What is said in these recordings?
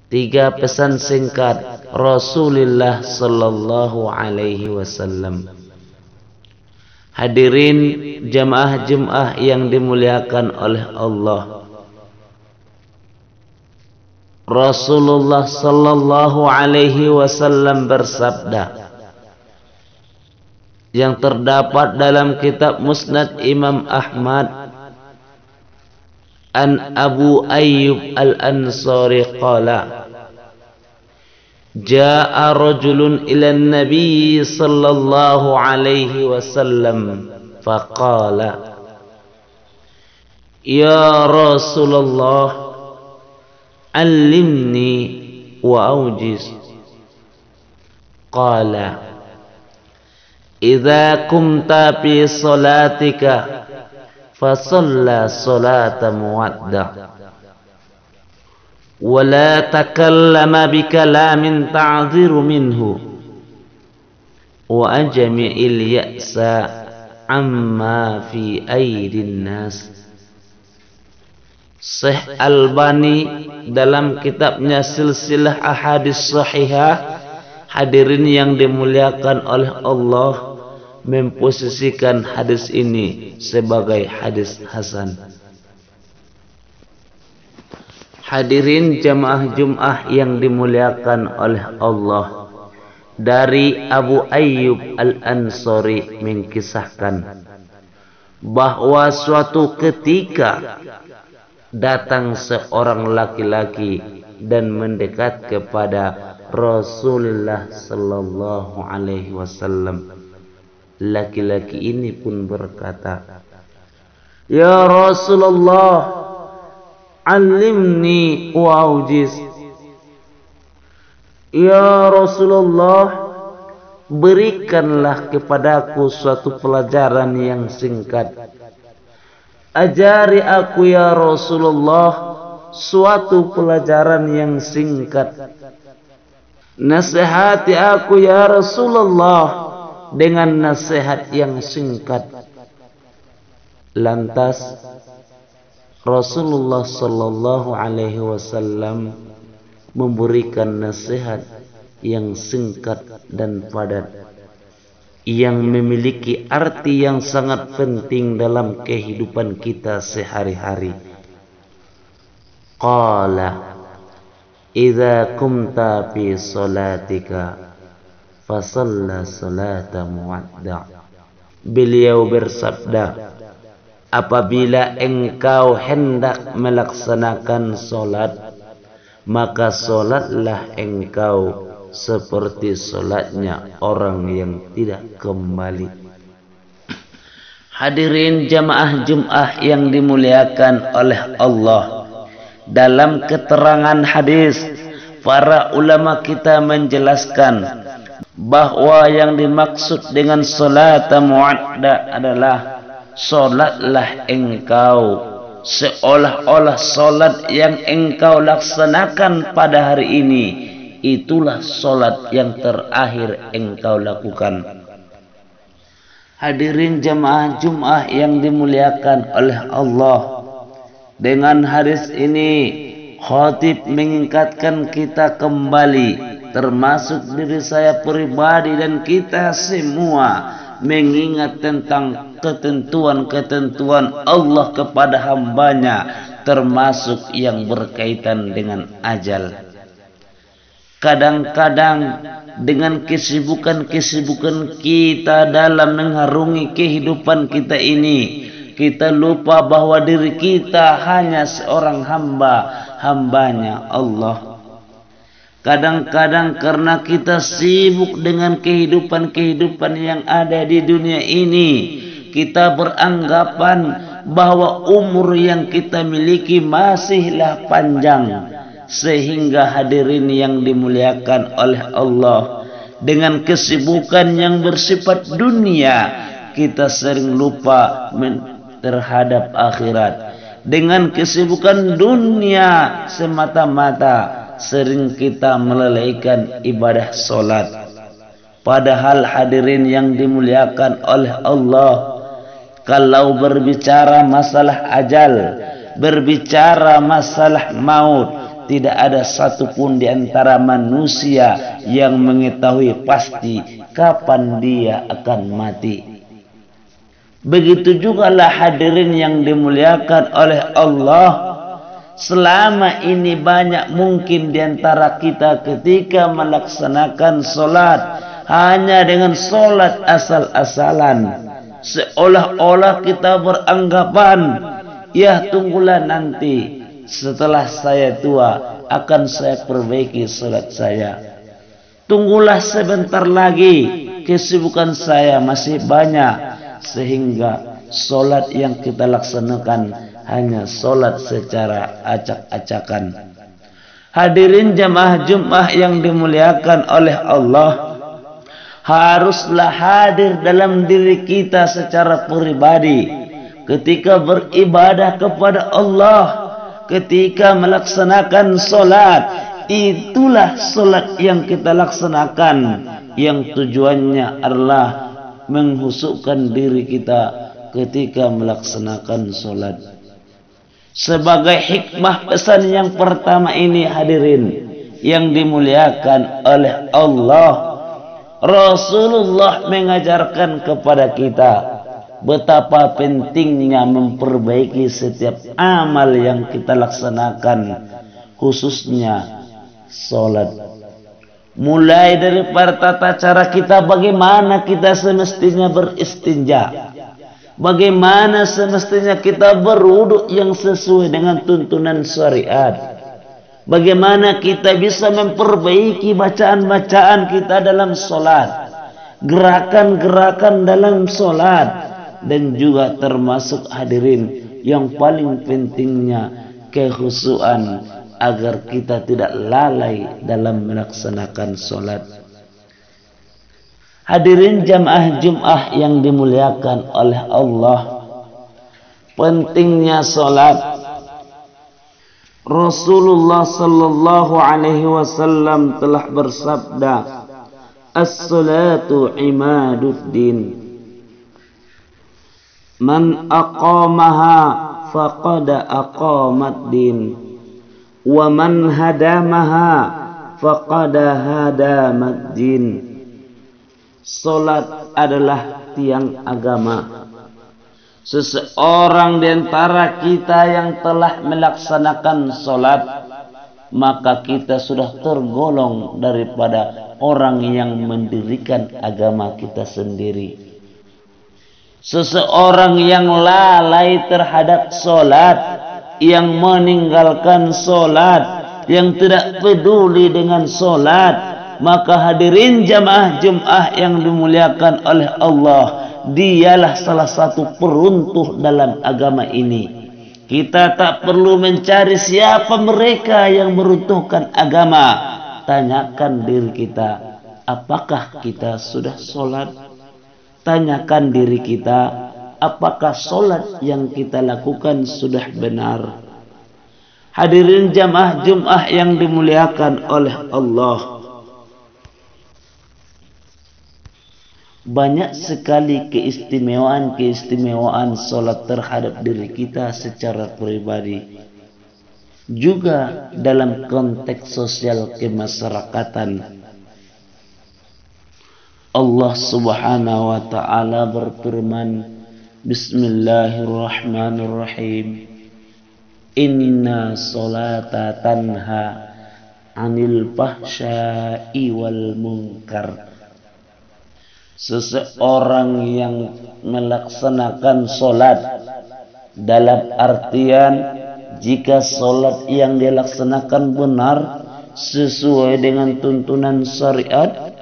Tiga pesan singkat Rasulullah sallallahu alaihi wasallam. Hadirin jamaah Jumat yang dimuliakan oleh Allah. Rasulullah sallallahu alaihi wasallam bersabda yang terdapat dalam kitab Musnad Imam Ahmad an Abu Ayyub al-Ansari qala jaa rajulun ila an-nabiy sallallahu alaihi wasallam faqala ya Rasulullah allimni wa aujiz qala idza kumta fi salatika fasalla salata muwadda wa la takallama bi kalamin ta'dhiru minhu wa ajmi'il ya'sa amma fi aydin nas. Syekh Albani dalam kitabnya Silsilah Ahadits Shahihah, hadirin yang dimuliakan oleh Allah, memposisikan hadis ini sebagai hadis hasan. Hadirin jamaah Jumat yang dimuliakan oleh Allah, dari Abu Ayyub al-Ansari mengkisahkan bahwa suatu ketika datang seorang laki-laki dan mendekat kepada Rasulullah sallallahu alaihi wasallam. Laki-laki ini pun berkata, "Ya Rasulullah, alimni wa aujiz." Ya Rasulullah, berikanlah kepadaku suatu pelajaran yang singkat. Ajari aku ya Rasulullah suatu pelajaran yang singkat. Nasihati aku ya Rasulullah dengan nasihat yang singkat. Lantas Rasulullah sallallahu alaihi wasallam memberikan nasihat yang singkat dan padat, yang memiliki arti yang sangat penting dalam kehidupan kita sehari-hari. Qala idza kumta fi salatika fasalla salata muwadda. Beliau bersabda, apabila engkau hendak melaksanakan solat, maka solatlah engkau seperti solatnya orang yang tidak kembali. Hadirin jamaah Jumat yang dimuliakan oleh Allah, dalam keterangan hadis para ulama kita menjelaskan bahwa yang dimaksud dengan solat muwadda adalah solatlah engkau seolah-olah solat yang engkau laksanakan pada hari ini itulah solat yang terakhir engkau lakukan. Hadirin jamaah Jumat yang dimuliakan oleh Allah, dengan hadis ini khatib mengingatkan kita kembali, termasuk diri saya pribadi dan kita semua, mengingat tentang ketentuan-ketentuan Allah kepada hambanya, termasuk yang berkaitan dengan ajal. Kadang-kadang dengan kesibukan-kesibukan kita dalam mengharungi kehidupan kita ini, kita lupa bahwa diri kita hanya seorang hambanya Allah. Kadang-kadang karena kita sibuk dengan kehidupan-kehidupan yang ada di dunia ini, kita beranggapan bahwa umur yang kita miliki masihlah panjang. Sehingga hadirin yang dimuliakan oleh Allah, dengan kesibukan yang bersifat dunia, kita sering lupa terhadap akhirat. Dengan kesibukan dunia semata-mata, sering kita melalaikan ibadah solat. Padahal hadirin yang dimuliakan oleh Allah, kalau berbicara masalah ajal, berbicara masalah maut, tidak ada satupun di antara manusia yang mengetahui pasti kapan dia akan mati. Begitu juga lah hadirin yang dimuliakan oleh Allah. Selama ini banyak mungkin di antara kita ketika melaksanakan solat hanya dengan solat asal-asalan. Seolah-olah kita beranggapan, ya tunggulah nanti setelah saya tua akan saya perbaiki solat saya. Tunggulah sebentar lagi, kesibukan saya masih banyak. Sehingga solat yang kita laksanakan hanya solat secara acak-acakan. Hadirin jamaah Jumat yang dimuliakan oleh Allah, haruslah hadir dalam diri kita secara pribadi ketika beribadah kepada Allah, ketika melaksanakan solat. Itulah solat yang kita laksanakan, yang tujuannya adalah menghusukkan diri kita ketika melaksanakan solat. Sebagai hikmah pesan yang pertama ini hadirin yang dimuliakan oleh Allah, Rasulullah mengajarkan kepada kita betapa pentingnya memperbaiki setiap amal yang kita laksanakan, khususnya solat. Mulai dari tata cara kita, bagaimana kita semestinya beristinja, bagaimana semestinya kita berwudu yang sesuai dengan tuntunan syariat, bagaimana kita bisa memperbaiki bacaan-bacaan kita dalam solat, gerakan-gerakan dalam solat, dan juga termasuk hadirin yang paling pentingnya kekhusyuan agar kita tidak lalai dalam melaksanakan solat. Hadirin jamaah Jumat yang dimuliakan oleh Allah, pentingnya solat. Rasulullah sallallahu alaihi wasallam telah bersabda, "As-salatu imaduddin. Man aqamaha faqad aqamat din. Wa man hadamaha faqad hadamat din." Salat adalah tiang agama. Seseorang di antara kita yang telah melaksanakan salat, maka kita sudah tergolong daripada orang yang mendirikan agama kita sendiri. Seseorang yang lalai terhadap salat, yang meninggalkan solat, yang tidak peduli dengan solat, maka hadirin jamaah Jumat yang dimuliakan oleh Allah, dialah salah satu peruntuh dalam agama ini. Kita tak perlu mencari siapa mereka yang meruntuhkan agama. Tanyakan diri kita, apakah kita sudah solat? Tanyakan diri kita, apakah solat yang kita lakukan sudah benar? Hadirin jamaah Jumat yang dimuliakan oleh Allah, banyak sekali keistimewaan solat terhadap diri kita secara pribadi, juga dalam konteks sosial kemasyarakatan. Allah subhanahu wa ta'ala berfirman, Bismillahirrahmanirrahim, Inna salata tanha anil fahsya'i wal munkar. Seseorang yang melaksanakan solat, dalam artian jika solat yang dilaksanakan benar sesuai dengan tuntunan syariat,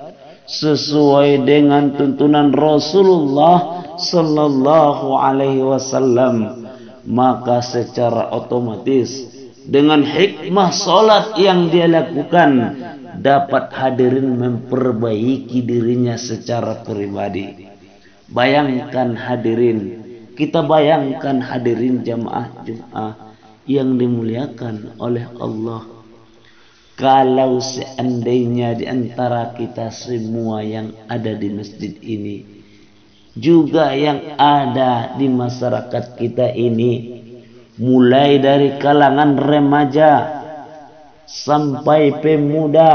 sesuai dengan tuntunan Rasulullah sallallahu alaihi wasallam, maka secara otomatis dengan hikmah solat yang dia lakukan dapat hadirin memperbaiki dirinya secara pribadi. Bayangkan hadirin, kita bayangkan hadirin jamaah Jumat yang dimuliakan oleh Allah, kalau seandainya di antara kita semua yang ada di masjid ini, juga yang ada di masyarakat kita ini, mulai dari kalangan remaja, sampai pemuda,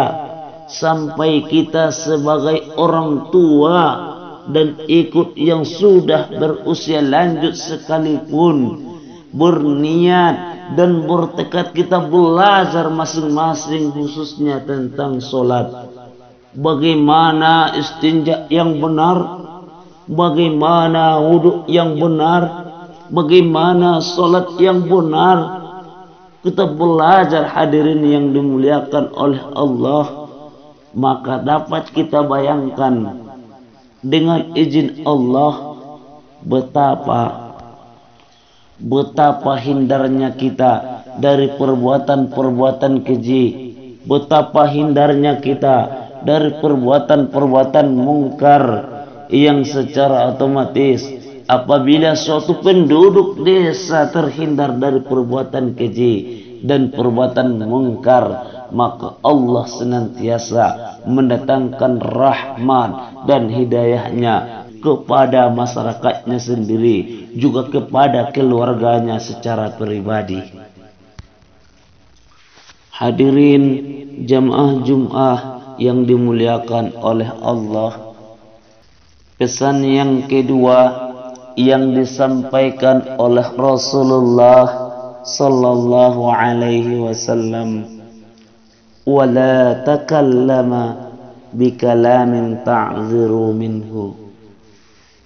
sampai kita sebagai orang tua dan ikut yang sudah berusia lanjut sekalipun, berniat dan bertekad kita belajar masing-masing khususnya tentang solat. Bagaimana istinja yang benar, bagaimana wudhu yang benar, bagaimana solat yang benar. Kita belajar hadirin yang dimuliakan oleh Allah. Maka dapat kita bayangkan dengan izin Allah betapa hindarnya kita dari perbuatan-perbuatan keji, betapa hindarnya kita dari perbuatan-perbuatan mungkar yang secara otomatis apabila suatu penduduk desa terhindar dari perbuatan keji dan perbuatan mungkar, maka Allah senantiasa mendatangkan rahmat dan hidayahnya kepada masyarakatnya sendiri, juga kepada keluarganya secara pribadi. Hadirin jamaah Jum'ah yang dimuliakan oleh Allah, pesan yang kedua yang disampaikan oleh Rasulullah sallallahu alaihi wasallam, wala takallama bikalamin ta'ziru minhu.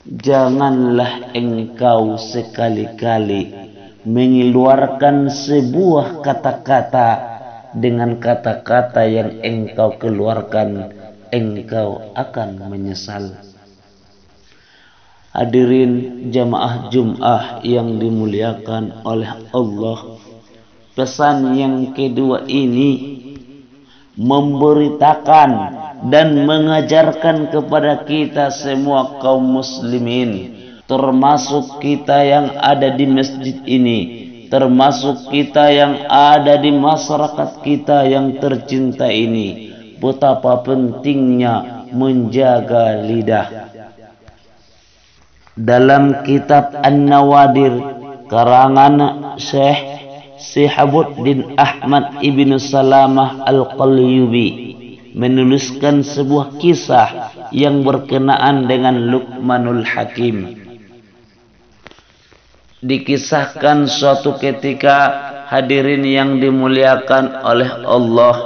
Janganlah engkau sekali-kali mengeluarkan sebuah kata-kata dengan kata-kata yang engkau keluarkan, engkau akan menyesal. Hadirin jamaah Jum'ah yang dimuliakan oleh Allah, pesan yang kedua ini memberitakan dan mengajarkan kepada kita semua kaum muslimin, termasuk kita yang ada di masjid ini, termasuk kita yang ada di masyarakat kita yang tercinta ini, betapa pentingnya menjaga lidah. Dalam kitab An-Nawadir karangan Syekh Sihabuddin Ahmad ibn Salamah Al-Qalyubi menuliskan sebuah kisah yang berkenaan dengan Luqmanul Hakim. Dikisahkan suatu ketika, hadirin yang dimuliakan oleh Allah,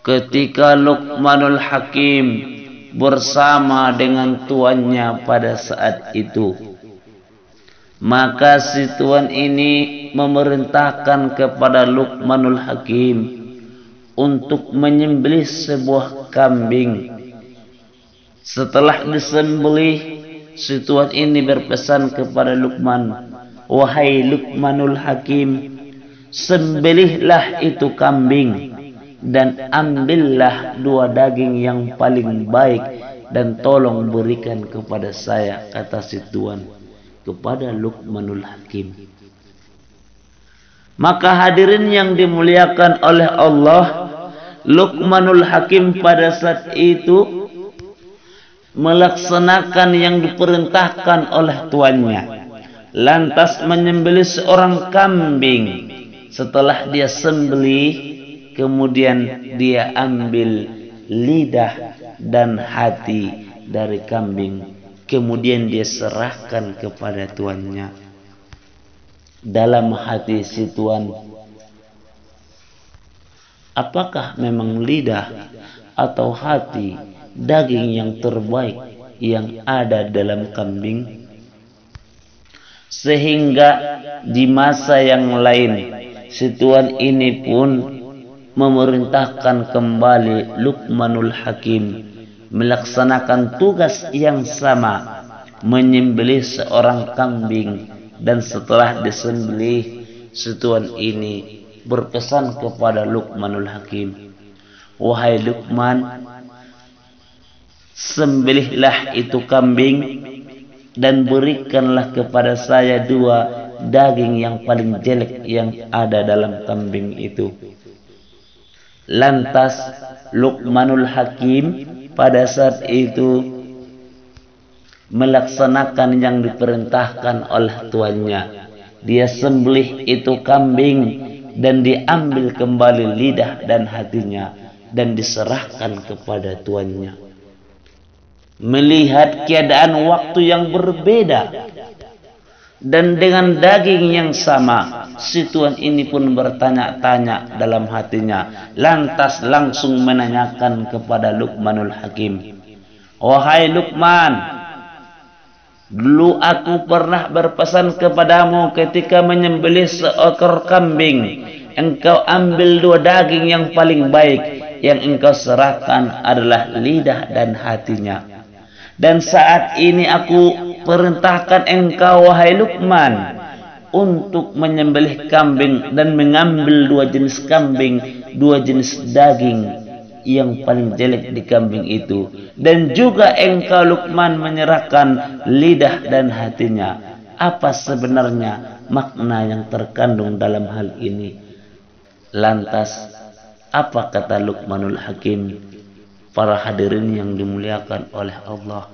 ketika Luqmanul Hakim bersama dengan tuannya pada saat itu, maka si tuan ini memerintahkan kepada Luqmanul Hakim untuk menyembelih sebuah kambing. Setelah disembelih, si tuan ini berpesan kepada Luqman, wahai Luqmanul Hakim, sembelihlah itu kambing dan ambillah 2 daging yang paling baik dan tolong berikan kepada saya, kata si tuan kepada Luqmanul Hakim. Maka hadirin yang dimuliakan oleh Allah, Luqmanul Hakim pada saat itu melaksanakan yang diperintahkan oleh tuannya, lantas menyembelih seorang kambing. Setelah dia sembelih, kemudian dia ambil lidah dan hati dari kambing, kemudian dia serahkan kepada tuannya. Dalam hati si tuan, apakah memang lidah atau hati daging yang terbaik yang ada dalam kambing? Sehingga di masa yang lain si tuan ini pun memerintahkan kembali Luqmanul Hakim melaksanakan tugas yang sama, menyembelih seorang kambing. Dan setelah disembelih, si tuan ini berpesan kepada Luqmanul Hakim, wahai Luqman, sembelihlah itu kambing dan berikanlah kepada saya 2 daging yang paling jelek yang ada dalam kambing itu. Lantas Luqmanul Hakim pada saat itu melaksanakan yang diperintahkan oleh tuannya. Dia sembelih itu kambing, dan diambil kembali lidah dan hatinya dan diserahkan kepada tuannya. Melihat keadaan waktu yang berbeda dan dengan daging yang sama, si tuan ini pun bertanya-tanya dalam hatinya, lantas langsung menanyakan kepada Luqmanul Hakim, "Wahai Luqman, dulu aku pernah berpesan kepadamu ketika menyembelih seekor kambing, engkau ambil 2 daging yang paling baik, yang engkau serahkan adalah lidah dan hatinya. Dan saat ini aku perintahkan engkau, wahai Luqman, untuk menyembelih kambing dan mengambil 2 jenis kambing, 2 jenis daging yang paling jelek di kambing itu, dan juga engkau Luqman menyerahkan lidah dan hatinya. Apa sebenarnya makna yang terkandung dalam hal ini?" Lantas apa kata Luqmanul Hakim? Para hadirin yang dimuliakan oleh Allah,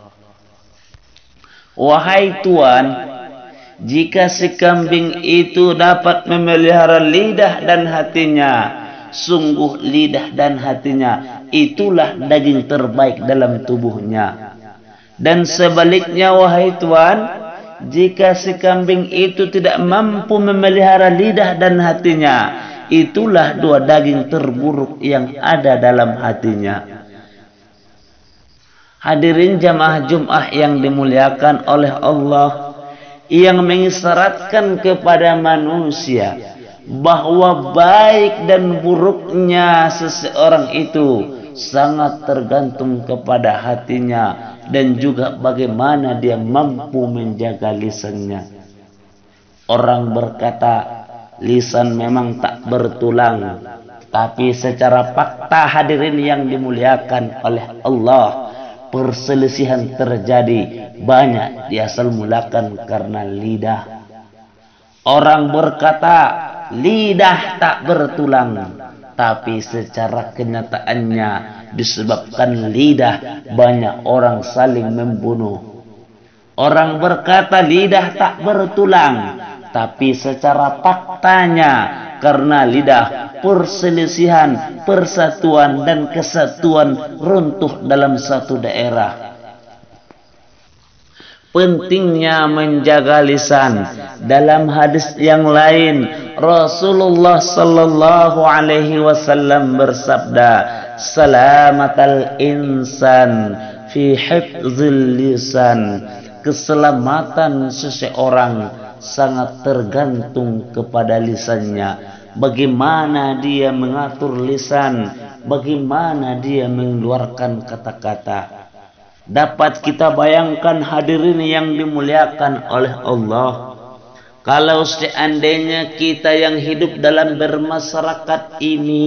"Wahai Tuan, jika si kambing itu dapat memelihara lidah dan hatinya, sungguh lidah dan hatinya itulah daging terbaik dalam tubuhnya. Dan sebaliknya, wahai Tuan, jika si kambing itu tidak mampu memelihara lidah dan hatinya, itulah 2 daging terburuk yang ada dalam hatinya." Hadirin jamaah Jum'ah yang dimuliakan oleh Allah, yang mengisyaratkan kepada manusia bahwa baik dan buruknya seseorang itu sangat tergantung kepada hatinya dan juga bagaimana dia mampu menjaga lisannya. Orang berkata, lisan memang tak bertulang, tapi secara fakta hadirin yang dimuliakan oleh Allah, perselisihan terjadi banyak diasal mulakan karena lidah. Orang berkata lidah tak bertulang, tapi secara kenyataannya disebabkan lidah banyak orang saling membunuh. Orang berkata lidah tak bertulang, tapi secara faktanya karena lidah perselisihan, persatuan dan kesatuan runtuh dalam satu daerah. Pentingnya menjaga lisan. Dalam hadis yang lain, Rasulullah sallallahu alaihi wasallam bersabda, "Salamatal insan fi hifdzil lisan." Keselamatan seseorang sangat tergantung kepada lisannya. Bagaimana dia mengatur lisan, bagaimana dia mengeluarkan kata-kata. Dapat kita bayangkan hadirin yang dimuliakan oleh Allah, kalau seandainya kita yang hidup dalam bermasyarakat ini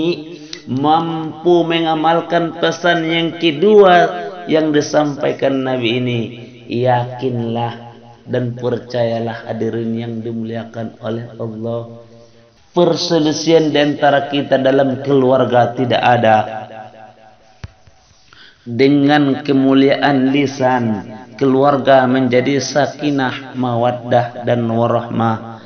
mampu mengamalkan pesan yang kedua yang disampaikan Nabi ini, yakinlah dan percayalah hadirin yang dimuliakan oleh Allah, perselisihan di antara kita dalam keluarga tidak ada. Dengan kemuliaan lisan, keluarga menjadi sakinah, mawaddah dan warahmah.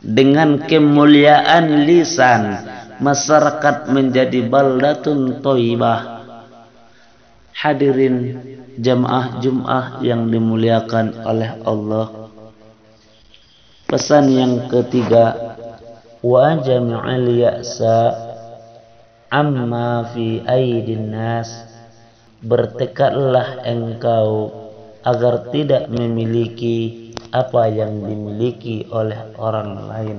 Dengan kemuliaan lisan, masyarakat menjadi baldatun thayyibah. Hadirin jamaah Jum'ah yang dimuliakan oleh Allah, pesan yang ketiga, wa jami'al ya'sa amma fi aidin nas, bertekadlah engkau agar tidak memiliki apa yang dimiliki oleh orang lain.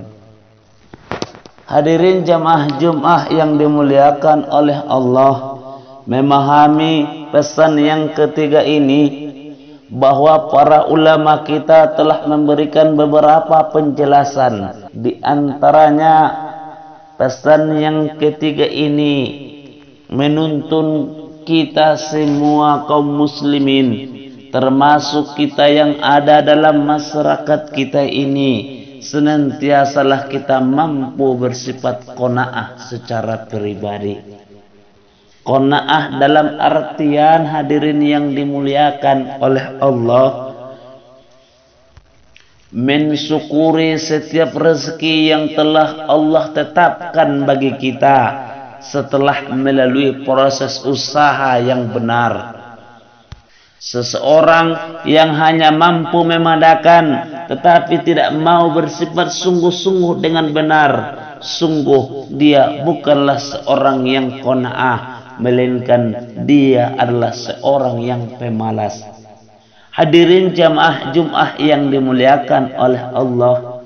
Hadirin jamaah Jum'ah yang dimuliakan oleh Allah, memahami pesan yang ketiga ini, bahwa para ulama kita telah memberikan beberapa penjelasan. Di antaranya pesan yang ketiga ini menuntun kita semua kaum muslimin, termasuk kita yang ada dalam masyarakat kita ini, senantiasalah kita mampu bersifat qanaah secara pribadi. Qanaah dalam artian hadirin yang dimuliakan oleh Allah, mensyukuri setiap rezeki yang telah Allah tetapkan bagi kita setelah melalui proses usaha yang benar. Seseorang yang hanya mampu memadakan tetapi tidak mau bersifat sungguh-sungguh dengan benar, sungguh dia bukanlah seorang yang qanaah, melainkan dia adalah seorang yang pemalas. Hadirin jamaah Jumat yang dimuliakan oleh Allah,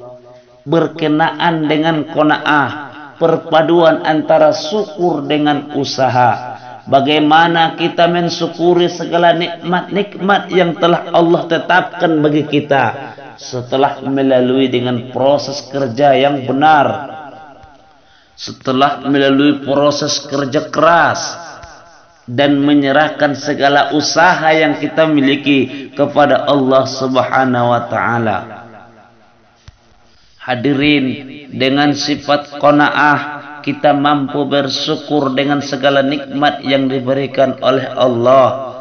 berkenaan dengan qanaah, perpaduan antara syukur dengan usaha. Bagaimana kita mensyukuri segala nikmat-nikmat yang telah Allah tetapkan bagi kita setelah melalui dengan proses kerja yang benar, setelah melalui proses kerja keras dan menyerahkan segala usaha yang kita miliki kepada Allah Subhanahu wa taala. Hadirin, dengan sifat qanaah kita mampu bersyukur dengan segala nikmat yang diberikan oleh Allah.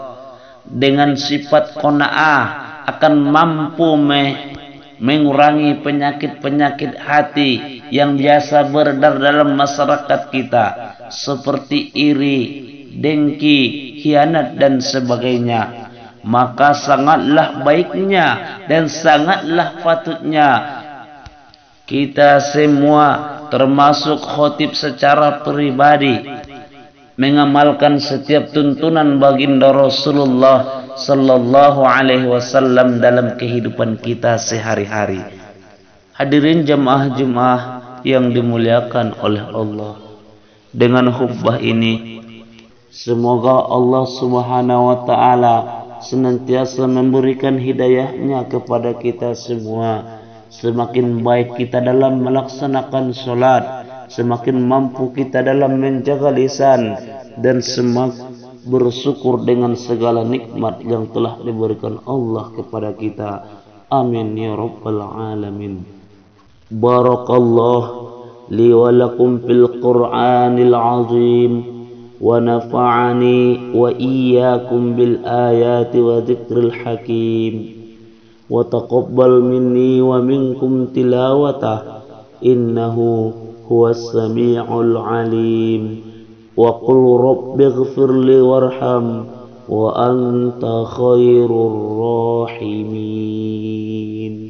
Dengan sifat qanaah akan mampu mengurangi penyakit-penyakit hati yang biasa beredar dalam masyarakat kita, seperti iri, dengki, khianat dan sebagainya. Maka sangatlah baiknya dan sangatlah patutnya kita semua, termasuk khotib secara pribadi, mengamalkan setiap tuntunan baginda Rasulullah sallallahu alaihi wasallam dalam kehidupan kita sehari-hari. Hadirin jamaah Jumat yang dimuliakan oleh Allah, dengan khutbah ini semoga Allah Subhanahu wa taala senantiasa memberikan hidayahnya kepada kita semua. Semakin baik kita dalam melaksanakan sholat, semakin mampu kita dalam menjaga lisan, dan semakin bersyukur dengan segala nikmat yang telah diberikan Allah kepada kita. Amin ya rabbal alamin. Barakallah li wa lakum fil Qur'anil azim, wa nafa'ani wa iyyakum bil ayati wa dzikril hakim. وتقبل مني ومنكم تلاوته إنه هو السميع العليم وقل رب اغفر لي وارحم وأنت خير الراحمين.